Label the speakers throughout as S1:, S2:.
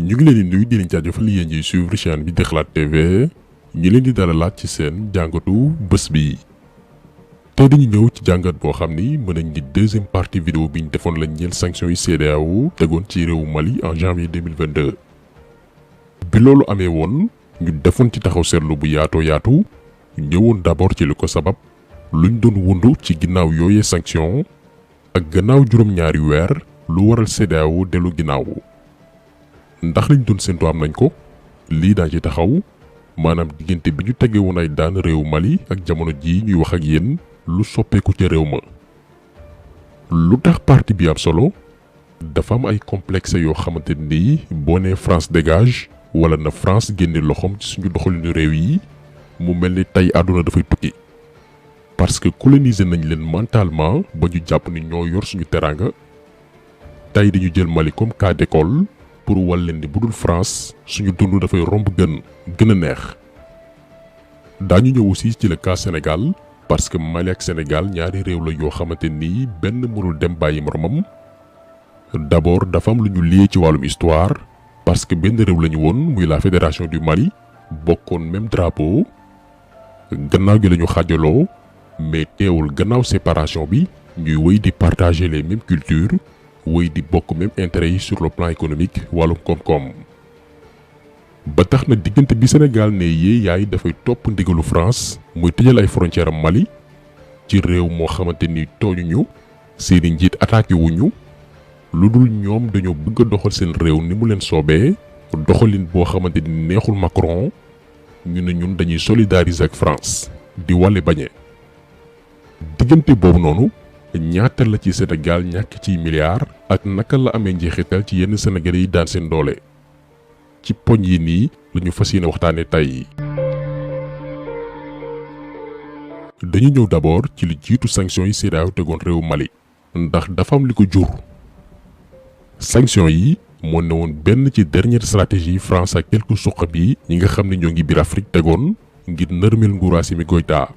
S1: ñu ngi leen di nuyu di leen jaajëfal yéen ñiy suivre chaîne bi di Xalaat TV ñu leen di dalalaat ci seen jàngatu bés bi. tey dañu ñëw ci jàngat boo xam ni mën nañ di deuxième partie vidéo bi ñu defoon lañ ñeel sanctions yi CEDEAO tegoon ci réewu Mali en janvier 2022. bi loolu amee woon ñu defoon ci taxaw seetlu bu yaatoo yaatu ñëwoon d'abord ci li ko sabab luñ doon wundu ci ginnaaw yooyee sanction ak gannaaw juróom-ñaari weer lu waral CEDEAO dellu ginnaaw. ndax liñ doon séntu am nañ ko lii daa ci taxaw maanaam diggante bi ñu tege woon ay daan réew Mali ak jamono jii ñuy wax ak yéen lu soppeeku ca réew ma. lu tax parti bi am solo dafa am ay complexe yoo xamante ni boo nee France dégage wala na France génne loxoom ci suñu doxalinu réew yi mu mel ni tey àdduna dafay tukki. parce que coloniser nañ leen mentalement ba ñu jàpp ni ñoo yor suñu teraanga tey dañu jël Mali comme cas d'école pour wal leen ni budul France suñu dund dafay romb gën a neex. daañu ñëw aussi ci le cas Sénégal parce que Mali ak Sénégal ñaari réew la yoo xamante ni benn mënul dem bàyyi moromam. d'abord dafa am lu ñu lié ci wàllum histoire parce que benn réew lañu woon muy la fédération du Mali bokkoon même drapeau. gannaaw gi lañu xaajaloo mais teewul gannaaw séparation bi ñuy wéy di partager les mêmes cultures. wéy di bokk même intérêt yi sur le plan économique wàllum koom-koom. ba tax na diggante bi Sénégal ne yee yaay dafay topp ndigalu France muy tëjal ay frontières am Mali ci réew moo xamante ni tooñuñu seeni njiit attaqué wuñu lu dul ñoom dañoo bëgg a doxal seen réew ni mu leen soobee doxalin boo xamante ni neexul Macron ñu ne ñun dañuy solidariser ak France di wàlle bañe. diggante boobu noonu ñaata la ci Sénégal ñàkk ci milliards ak naka la amee njeexital ci yenn Sénégalais yi daan seen doole ci poñ yi nii lañu fas yéene waxtaane tey. dañu ñëw d'abord ci li jiitu sanctions yi CEDEAO tegoon réewu Mali ndax dafa am li ko jur. sanctions yi moo ne woon benn ci dernière stratégie France ak quelques suqab yi ñi nga xam ne ñoo ngi biir Afrique tegoon ngir nërmeel nguuru Assimi Goïta.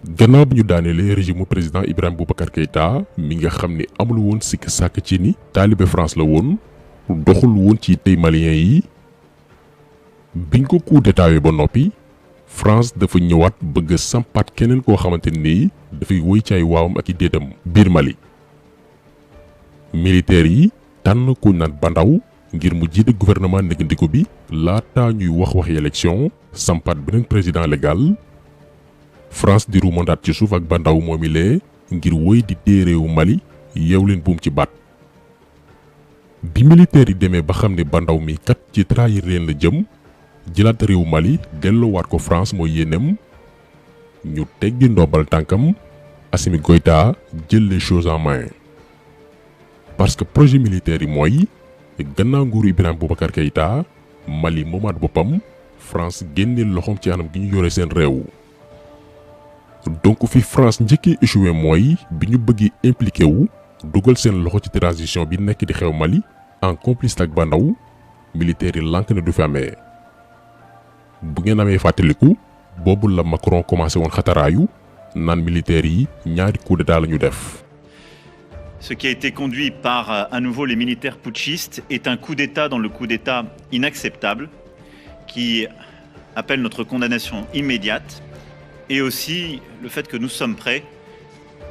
S1: gannaaw bi ñu daanelee régime mu président Ibrahima Boubacar Keïta mi nga xam ne amul woon sikk sàkk ci ni taalibe France la woon doxul woon ci tey malien yi biñ ko coup d'état ba noppi France dafa ñëwaat bëgg a sampaat keneen koo xamante ni dafay woy ci ay waawam ak i déetam biir Mali. militaires yi tànn ku naan Bandaw ngir mu jiite gouvernement négandiku bi laata ñuy waxi élection sampaat beneen président légal. France di ruumandaat ci suuf ak Bandaw moomi lee ngir woy di téye réewu Mali yeew leen buum ci baat. bi militaires yi demee ba xam ne Bandaw mi kat ci trahir leen la jëm jëlaat réewu Mali delloowaat ko France mooy yéenem ñu teggi ndombal tànkam Assimi Goïta jël les choses en main. parce que projet militaire yi mooy gannaaw nguuru Ibrahima Boubacar Keïta Mali moomaat boppam France génneel loxoom ci anam gi ñu yore seen réew. donc fi France njëkkee échoué mooy bi ñu bëggee impliqué wu dugal seen loxo ci transition bi nekk di xew Mali en complice ak Bandaw militaires yi lànk ne du fi amee. bu ngeen amee fàttaliku boobu la Macron commencé woon xataraayu naan militaires yi ñaari coup d'état la ñu def.
S2: Ce qui a été conduit par à nouveau les militaires putschistes est un coup d'état dans le coup d'état inacceptable qui appelle notre condamnation immédiate. Et aussi le fait que nous sommes prêts,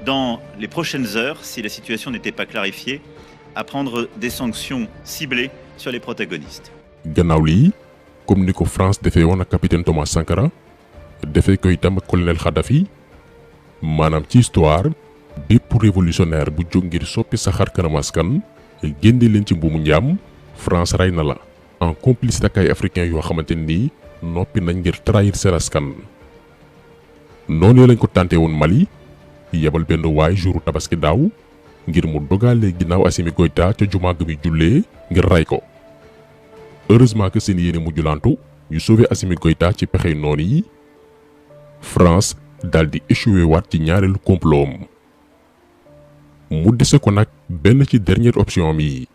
S2: dans les prochaines heures, si la situation n'était pas clarifiée, à prendre des sanctions ciblées sur les protagonistes. gannaaw lii comme ni ko France defee woon ak capitaine Thomas Sankara defee ko itam ak colonel Kadhafi maanaam ci histoire bépp révolutionnaire bu jóg ngir soppi sa xar kanam askan génne leen ci mbuumu njaam France rey na la en complicité ak ay africains yoo xamante ni noppi nañ ngir trahir seen askan. noonu lañ ko tàntee woon Mali yebal benn waay jouru tabaski daaw ngir mu dogalee ginnaaw Assimi Goïta ca jumaa ga muy jullee ngir ray ko. heureusement que seen yéene mujjulantu ñu sauvé Assimi Goïta ci pexey noonu yi France daal di échoué waat ci ñaareelu complot am mu dese ko nag benn ci dernière option am yi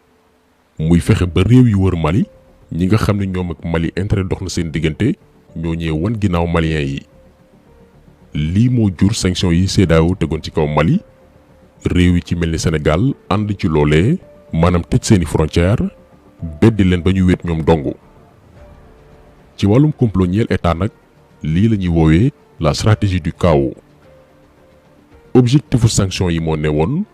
S2: muy fexe ba réew yi wër Mali ñi nga xam ne ñoom ak Mali intérêt dox na seen diggante ñoo ñëwee wan ginnaaw malien yi. lii moo jur sanctions yi CEDEAO tegoon ci kaw Mali réew yi ci mel ni Sénégal ànd ci loolee maanaam tëj seeni frontière
S1: beddi leen ba ñu wéet ñoom dong. ci wàllum complot ñeel état nag lii la ñuy woowee la stratégie du chaos. objectifu sanction yi moo ne woon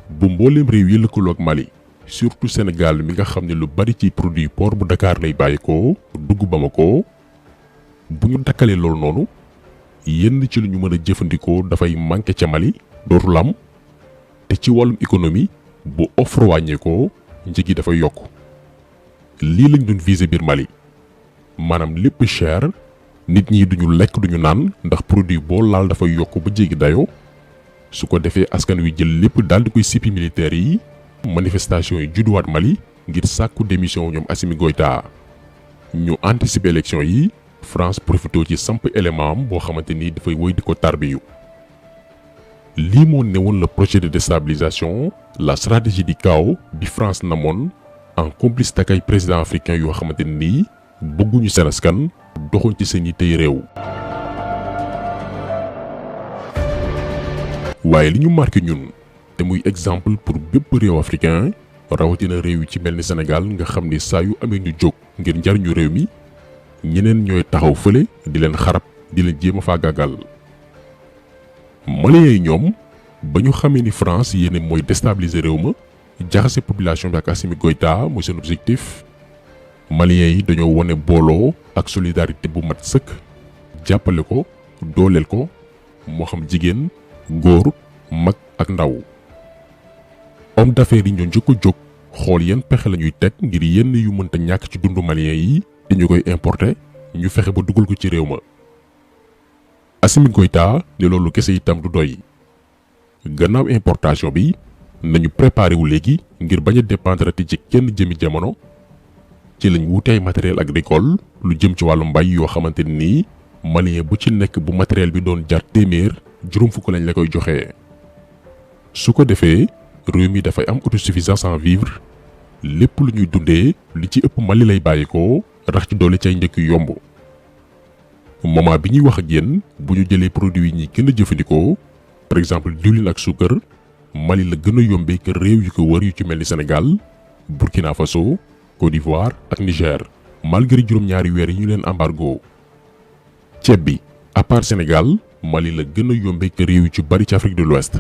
S1: bu mbooleem réew yi lëkkaloo ak Mali surtout Sénégal mi nga xam ne lu bari ci produit port bu Dakar lay bàyyi ko dugg Bamako bu ñu dakkalee loolu noonu yenn ci lu ñu mën a jëfandikoo dafay manqué ca Mali dootul am te ci wàllum économie bu offre wàññeekoo njëg yi dafay yokk. lii lañ doon viser biir Mali maanaam lépp cher nit ñi duñu lekk duñu naan ndax produit boo laal dafay yokk ba jéggi dayoo su ko defee askan wi jël lépp daal di koy sippi militaires yi. manifestation yi judduwaat Mali ngir sàkku démission ñoom Assimi Goïta ñu anticiper élection yi France profité ci samp élément am boo xamante ni dafay woy di ko tarbiyu. lii moo newoon le projet de déstabilisation la stratégie du chaos bi France namoon en complice ak ay président africain yoo xamante ni bëgguñu seen askan doxuñ ci seen yittey réew. waaye li ñu marqué ñun te muy exemple pour bépp réew africain rawatina réew yi ci mel ni Sénégal nga xam ni saa yu amee ñu jóg ngir njariñu réew mi ñeneen ñooy taxaw fële di leen xarab di leen jéem a faagaagal. Maliens yi ñoom ba ñu xamee ni France yéene mooy déstabiliser réew ma jaxase population bi ak Assimi Goïta mooy seen objectif. Maliens yi dañoo wone booloo ak solidarité bu mat sëkk jàppale ko dooleel ko moo xam jigéen góor mag ak ndaw. homme d'affaires yi ñoo njëkk a jóg xool yan pexe la ñuy teg ngir yenn yu mënta ñàkk ci dundu Maliens yi te ñu koy importer ñu fexe ba dugal ko ci réew ma. Assimi Goïta ne loolu kese itam du doy gannaaw importation bi nañu préparé wu léegi ngir bañ a dépendre ci kenn jëmi jamono ci lañ wuute ay matériel agricole lu jëm ci wàllu mbay yoo xamante ni malien bu ci nekk bu matériel bi doon jar téeméer juróom fukk lañ la koy joxe. su ko defee réew mi dafay am autosuffisance en vivre lépp lu ñuy dundee li ci ëpp Mali lay bàyyikoo rax ci doole cay njëkk yomb. moment bi ñuy wax ak yéen bu ñu jëlee produits yi ñuy gën a jëfandikoo par exemple diwlin ak suukar Mali la gën a yombee que réew yu ko wër yu ci mel ni Sénégal Burkina Faso Côte d'Ivoire ak Niger malgré juróom-ñaari weer yi ñu leen embargo. ceeb bi à part Sénégal Mali la gën a yombee que réew yu ci bari ci Afrique de l'Ouest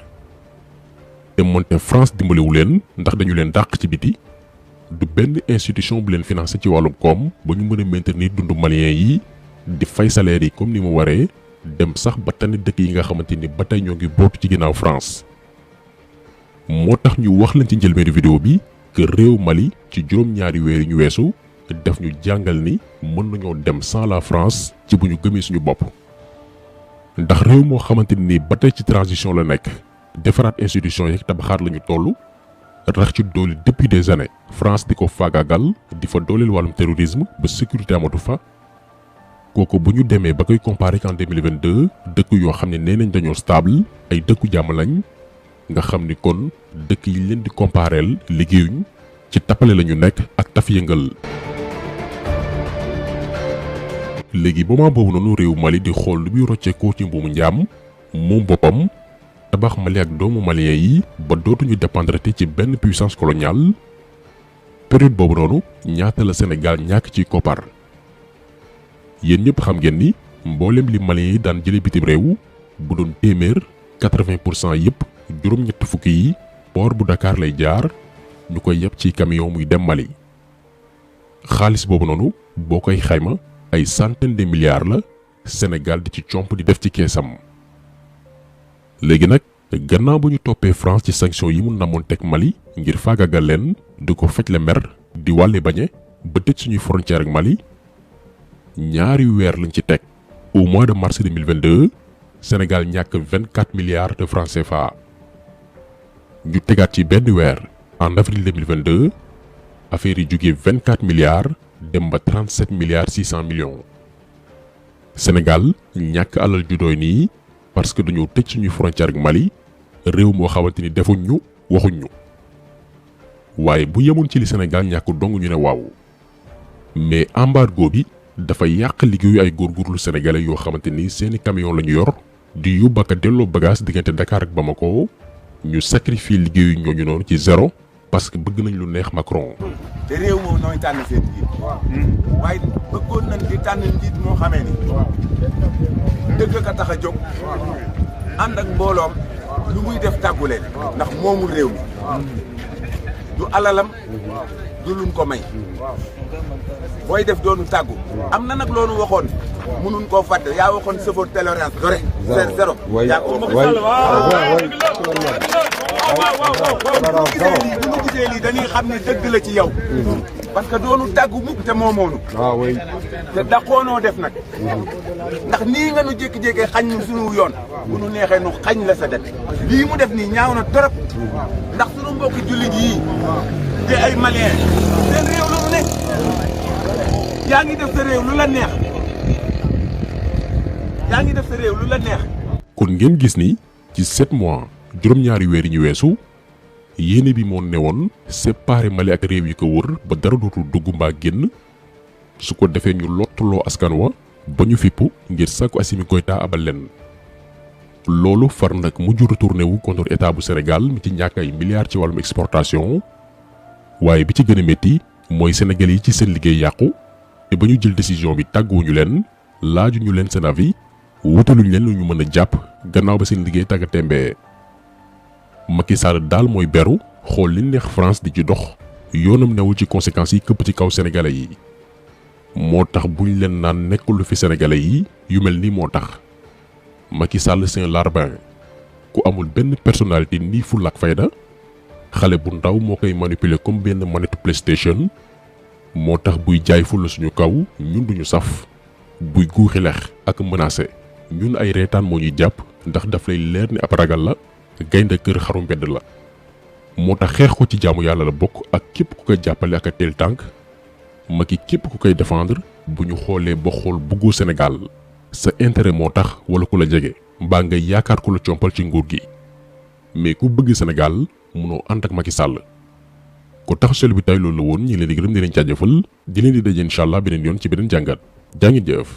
S1: te moonte France dimbaliwu leen ndax dañu leen dàq ci biti du benn institution bu leen financé ci wàllum koom ba ñu mën a maintenir dundu malien yi di fay salaire yi comme ni mu waree dem sax ba tane dëkk yi nga xamante ni ba tey ñoo ngi bootu ci ginnaaw France. moo tax ñu wax leen ci njëlbeenu vidéo bi que réew Mali ci juróom-ñaari weer yi ñu weesu def ñu jàngal ni mën nañoo dem sans la France ci bu ñu gëmee suñu bopp. ndax réew moo xamante ni ba tey ci transition la nekk defaraat institution yeeg tabaxaat lañu toll rax ci doole depuis des années France di ko faagaagal di fa dooleel wàllum terrorisme ba sécurité amatu fa. kooku bu ñu demee ba koy comparer en 2022 dëkk yoo xam ne nee nañ dañoo stable ay dëkku jàmm lañ nga xam ni kon dëkk yi leen di compareel liggéeyuñ ci tappale la ñu nekk ak taf yëngal. léegi moment boobu noonu réew Mali di xool lu muy rocceekoo ci mbuumu njaam moom boppam tabax Mali ak doomu malien yi ba dootuñu dépendre ci benn puissance coloniale. période boobu noonu ñaata la Sénégal ñàkk ci koppar. yéen ñëpp xam ngeen ni mboolem li malien yi daan jële bitim réew bu doon téeméer 80% yëpp juróom-ñett fukki yi port bu Dakar lay jaar ñu koy yeb ci camion muy dem Mali. xaalis boobu noonu boo koy xayma ay centaine de milliards la Sénégal di ci comp di def ci keesam. léegi nag gannaaw bu ñu toppee France ci sanction yi mu namoon teg Mali ngir faagagal leen di ko faj la mer di wàlle bañe ba tëj suñuy frontière ak Mali. ñaari weer lañ ci teg au mois de mars 2022 Sénégal ñàkk 24 milliards de francs CFA. ñu tegaat ci benn weer en avril 2022 affaire yi jógee 24 milliards dem ba 37 milliards 600 millions. Sénégal ñàkk alal ju doy nii parce que dañoo tëj suñuy frontière ak Mali réew moo xamante ni defuñ ñu waxuñ ñu. waaye bu yemoon ci li Sénégal ñàkk dong ñu ne waaw mais embargo bi. dafa yàq liggéeyu ay góorgóorlu sénégalais yoo xamante ni seeni camion la ñu yor di yóbbu ak delloo bagage diggante Dakar ak Bamako ñu sacrifier liggéeyu ñooñu noonu ci zéro parce que bëgg nañ lu neex Macron.
S3: te réew moom nooy tànn seen njiit waaye bëggoon nañ di tànn njiit moo xamee ni dëgg ka tax a jóg ànd ak mbooloom lu muy def tàggu leen ndax moomul réew mi du alalam du luñ ko may booy def doonu tàggu am na nag loolu waxoon mënuñ koo fàtte yaa waxoon chauffeur tolérance zéro yaa ko bu ñu gisee lii dañuy xam ne dëgg la ci yow parce que doonu tàggu mukk te moomoonu te daqoonoo def nag ndax nii nga nu jékki-jékkee xañ nu sunu yoon bu nu neexee nu xañ la sa det lii mu def nii ñaaw na torop ndax sunu mbokki jullit yii te ay malien seen réew lu mu ne yaa ngi def sa réew lu la neex yaa ngi def sa réew lu la neex
S1: kon ngeen gis ni ci 7 mois juróom-ñaari weer yi ñu weesu yéene bi moo newoon séparé Mali ak réew yi ko wër ba dara dootul dugg mbaa génn su ko defee ñu lottuloo askan wa ba ñu fippu ngir sàkku Assimi Goïta abal leen loolu far nag mujj retourné wu contre état bu Sénégal mi ci ñàkk ay milliards ci wàllum exportation waaye bi ci gën a métti mooy Sénégal yi ci seen liggéey yàqu te ba ñu jël décision bi tàgguwuñu leen laajuñu leen seen avis wutaluñ leen lu ñu mën a jàpp gannaaw ba seen liggéey tàggatembee Macky Sall daal mooy beru xool li neex France di ci dox yoonam newul ci conséquences yi këpp ci kaw sénégalais yi moo tax buñ leen naan nekkul fi sénégalais yi yu mel nii moo tax Macky Sall c'est un larbin ku amul benn personnalité nii fulla ak fayda xale bu ndaw moo koy manipuler comme benn manette PlayStation moo tax buy jaay fulla suñu kaw ñun duñu saf buy guuxi lex ak menacé ñun ay reetaan moo ñuy jàpp ndax daf lay leer ni ab ragal la gaynde kër xaru mbedd la moo tax xeex ko ci jaamu yàlla la bokk ak képp ku koy jàppale ak a teel tànk Macky képp ku koy défendre bu ñu xoolee ba xool bëggoo Sénégal sa intérêt moo tax wala ku la jege mbaa nga yaakaar ku la compal ci nguur gi mais ku bëgg Sénégal munoo ànd ak Macky Sall ko tax sel bi tay loolu la woon ñi leen di gërëm di leen jaajëfal di leen di daje incha allah beneen yoon ci beneen jàngat jaa ngeen jëf